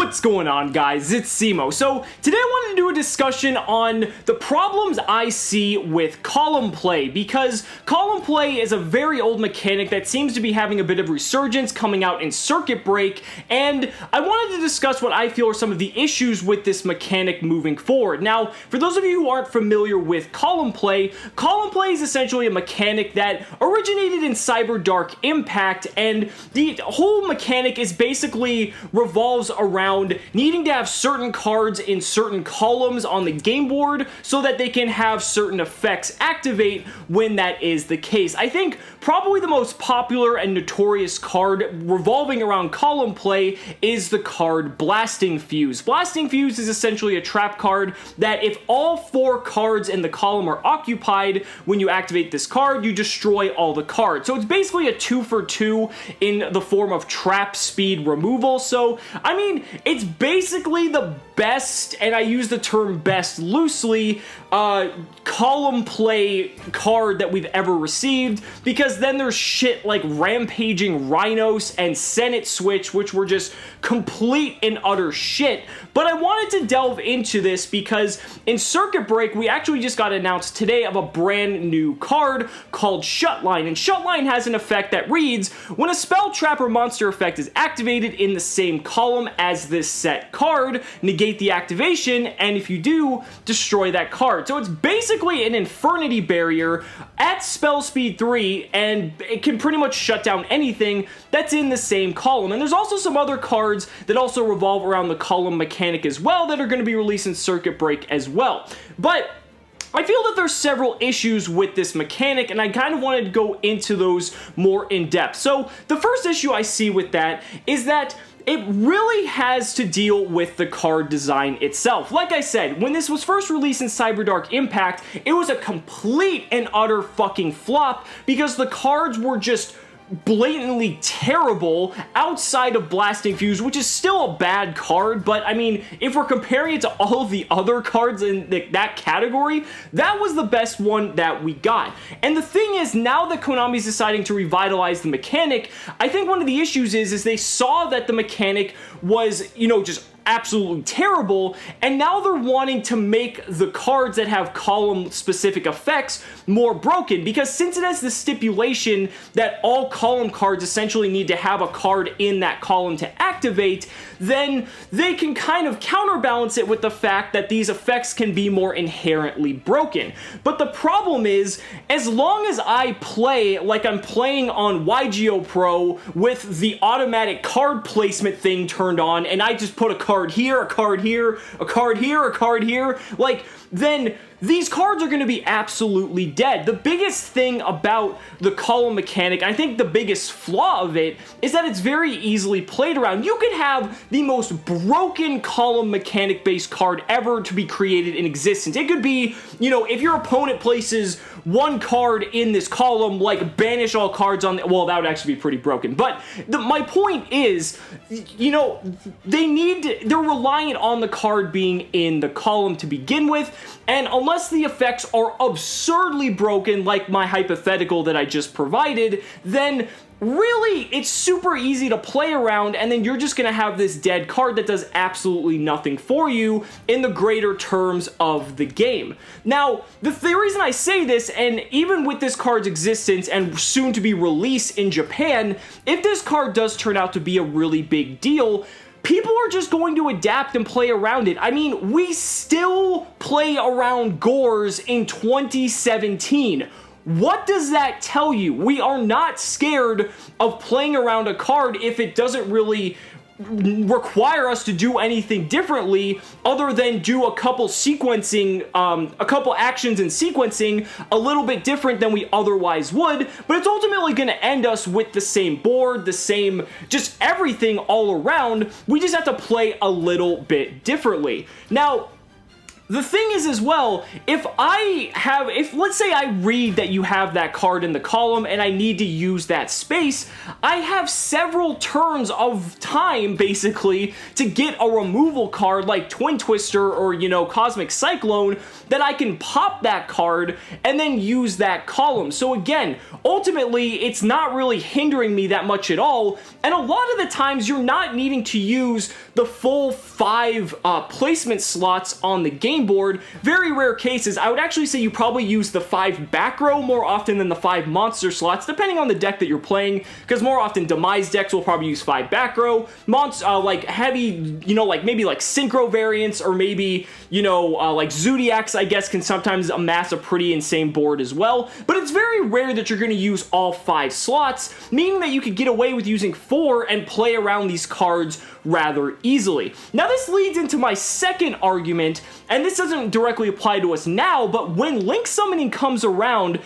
What's going on, guys? It's Cimo. So today I wanted to do a discussion on the problems I see with column play, because column play is a very old mechanic that seems to be having a bit of resurgence coming out in Circuit Break, and I wanted to discuss what I feel are some of the issues with this mechanic moving forward. Now, for those of you who aren't familiar with column play is essentially a mechanic that originated in Cyber Dark Impact, and the whole mechanic is basically revolves around needing to have certain cards in certain columns on the game board so that they can have certain effects activate when that is the case. I think probably the most popular and notorious card revolving around column play is the card Blasting Fuse. Blasting Fuse is essentially a trap card that if all 4 cards in the column are occupied when you activate this card, you destroy all the cards. So it's basically a 2-for-2 in the form of trap speed removal. So, I mean, it's basically the best, and I use the term best loosely, column play card that we've ever received, because then there's shit like Rampaging Rhinos and Senate Switch, which were just complete and utter shit. But I wanted to delve into this because in Circuit Break, we actually just got announced today of a brand new card called Shutline, and Shutline has an effect that reads, when a spell, trap, or monster effect is activated in the same column as this set card, negate the activation, and if you do, destroy that card. So it's basically an Infernity Barrier at spell speed 3, and it can pretty much shut down anything that's in the same column. And there's also some other cards that also revolve around the column mechanic as well that are going to be released in Circuit Break as well. But I feel that there's several issues with this mechanic, and I kind of wanted to go into those more in depth. So the first issue I see with that is that it really has to deal with the card design itself. Like I said, when this was first released in Cyber Dark Impact, it was a complete and utter fucking flop because the cards were just blatantly terrible outside of Blasting Fuse, which is still a bad card, but I mean, if we're comparing it to all of the other cards in that category, that was the best one that we got. And the thing is, now that Konami's deciding to revitalize the mechanic, I think one of the issues is they saw that the mechanic was, just absolutely terrible, and now they're wanting to make the cards that have column specific effects more broken, because since it has the stipulation that all column cards essentially need to have a card in that column to activate, then they can kind of counterbalance it with the fact that these effects can be more inherently broken. But the problem is, as long as I play like I'm playing on YGO Pro with the automatic card placement thing turned on, and I just put a card here, a card here, a card here, a card here, then these cards are going to be absolutely dead. The biggest thing about the column mechanic, I think the biggest flaw of it, is that it's very easily played around. You could have the most broken column mechanic based card ever to be created in existence. It could be, if your opponent places one card in this column, like banish all cards on well, that would actually be pretty broken. But my point is, they're reliant on the card being in the column to begin with, and unless the effects are absurdly broken, like my hypothetical that I just provided, then really, it's super easy to play around, and then you're just going to have this dead card that does absolutely nothing for you in the greater terms of the game. Now, the reason I say this, and even with this card's existence and soon to be released in Japan, if this card does turn out to be a really big deal, people are just going to adapt and play around it. I mean, we still play around Gores in 2017. What does that tell you? We are not scared of playing around a card if it doesn't really require us to do anything differently other than do a couple actions in sequencing a little bit different than we otherwise would, but it's ultimately going to end us with the same board, the same, just everything all around. We just have to play a little bit differently. Now, the thing is as well, if let's say I read that you have that card in the column and I need to use that space, I have several turns of time, basically, to get a removal card like Twin Twister or, you know, Cosmic Cyclone that I can pop that card and then use that column. So again, ultimately, it's not really hindering me that much at all, and a lot of the times you're not needing to use the full 5 placement slots on the game board. Very rare cases, I would actually say you probably use the 5 back row more often than the 5 monster slots, depending on the deck that you're playing, because more often Demise decks will probably use 5 back row. Like heavy, you know, like maybe like Synchro variants, or maybe, you know, like Zodiacs, I guess, can sometimes amass a pretty insane board as well, but it's very rare that you're going to use all 5 slots, meaning that you could get away with using 4 and play around these cards rather easily. Now this leads into my second argument, and this doesn't directly apply to us now, but when Link Summoning comes around,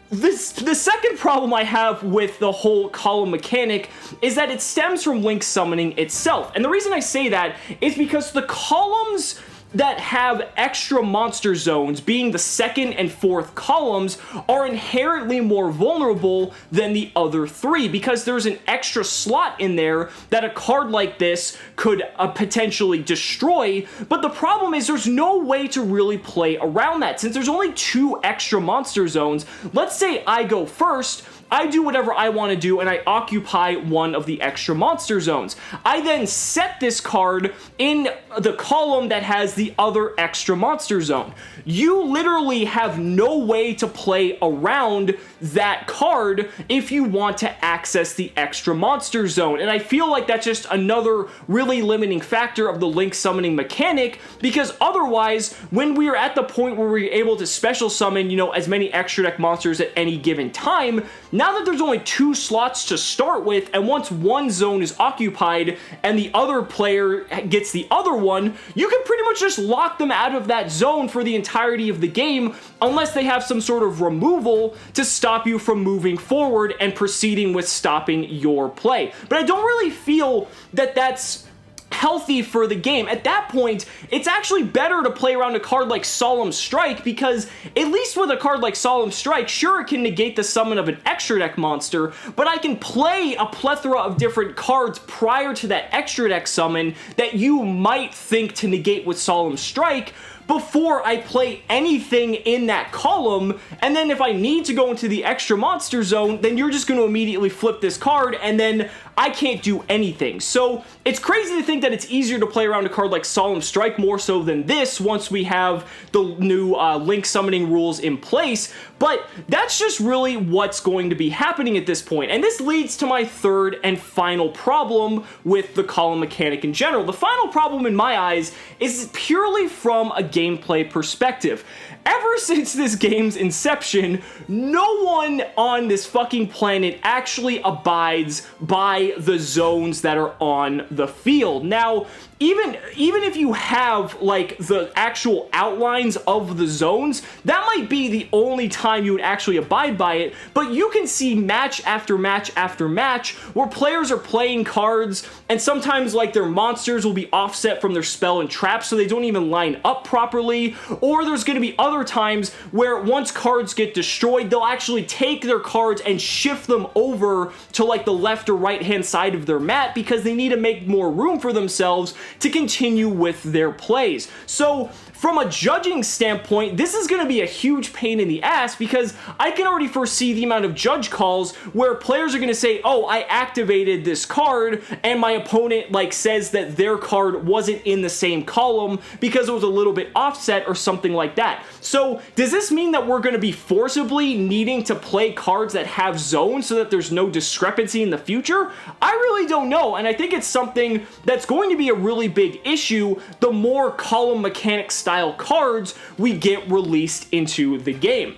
the second problem I have with the whole column mechanic is that it stems from Link Summoning itself. And the reason I say that is because the columns that have extra monster zones, being the second and fourth columns, are inherently more vulnerable than the other 3, because there's an extra slot in there that a card like this could potentially destroy. But the problem is there's no way to really play around that. Since there's only 2 extra monster zones, let's say I go first, I do whatever I want to do, and I occupy one of the extra monster zones. I then set this card in the column that has the other extra monster zone. You literally have no way to play around that card if you want to access the extra monster zone. And I feel like that's just another really limiting factor of the Link Summoning mechanic, because otherwise, when we are at the point where we're able to special summon, you know, as many extra deck monsters at any given time, now that there's only 2 slots to start with, and once one zone is occupied and the other player gets the other one, you can pretty much just lock them out of that zone for the entirety of the game, unless they have some sort of removal to stop you from moving forward and proceeding with stopping your play. But I don't really feel that that's healthy for the game. At that point, it's actually better to play around a card like Solemn Strike, because at least with a card like Solemn Strike, sure, it can negate the summon of an extra deck monster, but I can play a plethora of different cards prior to that extra deck summon that you might think to negate with Solemn Strike before I play anything in that column. And then if I need to go into the extra monster zone, then you're just going to immediately flip this card, and then I can't do anything. So it's crazy to think that it's easier to play around a card like Solemn Strike more so than this once we have the new Link Summoning rules in place, but that's just really what's going to be happening at this point. And this leads to my third and final problem with the column mechanic in general. The final problem in my eyes is purely from a gameplay perspective. Ever since this game's inception, no one on this fucking planet actually abides by the zones that are on the field. Now, even if you have, like, the actual outlines of the zones, that might be the only time you would actually abide by it, but you can see match after match after match where players are playing cards, and sometimes, like, their monsters will be offset from their spell and trap, so they don't even line up properly, or there's going to be other times where once cards get destroyed, they'll actually take their cards and shift them over to, like, the left or right hand side of their mat because they need to make more room for themselves to continue with their plays. So from a judging standpoint, this is going to be a huge pain in the ass, because I can already foresee the amount of judge calls where players are going to say, oh, I activated this card, and my opponent, like, says that their card wasn't in the same column because it was a little bit offset or something like that. So does this mean that we're going to be forcibly needing to play cards that have zones so that there's no discrepancy in the future? I really don't know, and I think it's something that's going to be a really big issue the more column mechanic style cards we get released into the game.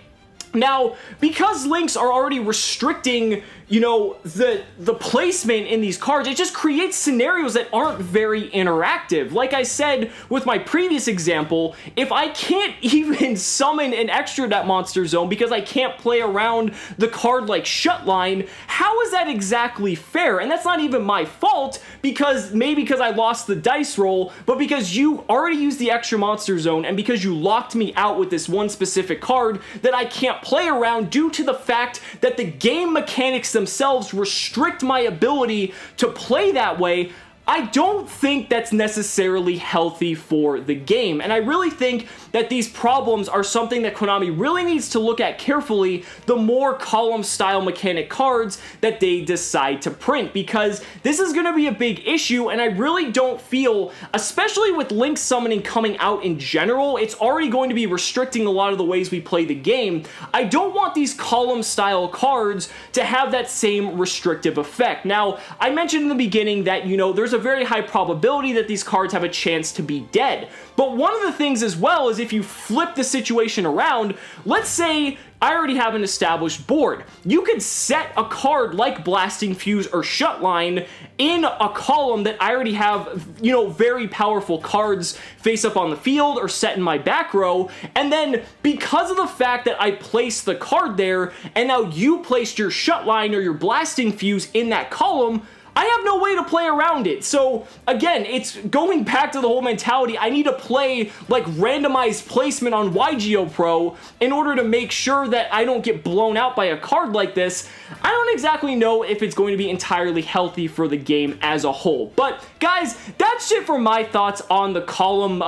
Now, because links are already restricting, you know, the placement in these cards, it just creates scenarios that aren't very interactive. Like I said with my previous example, if I can't even summon an extra that monster zone because I can't play around the card like Shutline, how is that exactly fair? And that's not even my fault, because maybe because I lost the dice roll, but because you already used the extra monster zone and because you locked me out with this one specific card that I can't play around due to the fact that the game mechanics themselves restrict my ability to play that way. I don't think that's necessarily healthy for the game, and I really think that these problems are something that Konami really needs to look at carefully the more column-style mechanic cards that they decide to print, because this is going to be a big issue, and I really don't feel, especially with Link Summoning coming out in general, it's already going to be restricting a lot of the ways we play the game. I don't want these column-style cards to have that same restrictive effect. Now, I mentioned in the beginning that, you know, there's a very high probability that these cards have a chance to be dead. But one of the things as well is if you flip the situation around, let's say I already have an established board. You could set a card like Blasting Fuse or Shutline in a column that I already have, you know, very powerful cards face up on the field or set in my back row, and then because of the fact that I placed the card there, and now you placed your Shutline or your Blasting Fuse in that column, I have no way to play around it. So again, it's going back to the whole mentality. I need to play like randomized placement on YGO Pro in order to make sure that I don't get blown out by a card like this. I don't exactly know if it's going to be entirely healthy for the game as a whole. But guys, that's it for my thoughts on the column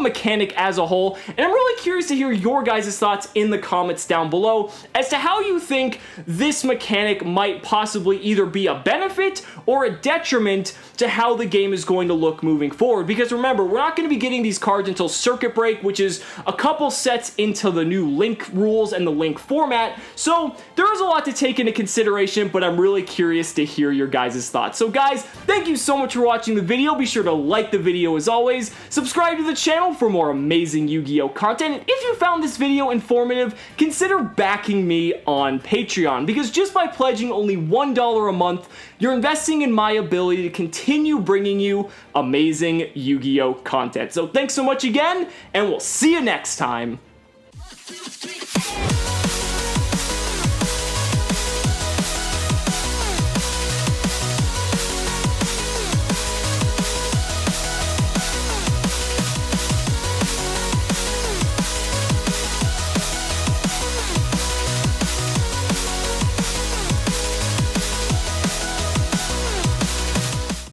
mechanic as a whole. And I'm really curious to hear your guys' thoughts in the comments down below as to how you think this mechanic might possibly either be a benefit or a detriment to how the game is going to look moving forward. Because remember, we're not going to be getting these cards until Circuit Break, which is a couple sets into the new Link rules and the Link format. So there is a lot to take into consideration, but I'm really curious to hear your guys' thoughts. So guys, thank you so much for watching the video. Be sure to like the video as always. Subscribe to the channel for more amazing Yu-Gi-Oh content. And if you found this video informative, consider backing me on Patreon, because just by pledging only $1 a month, you're investing in my ability to continue bringing you amazing Yu-Gi-Oh content. So thanks so much again, and we'll see you next time.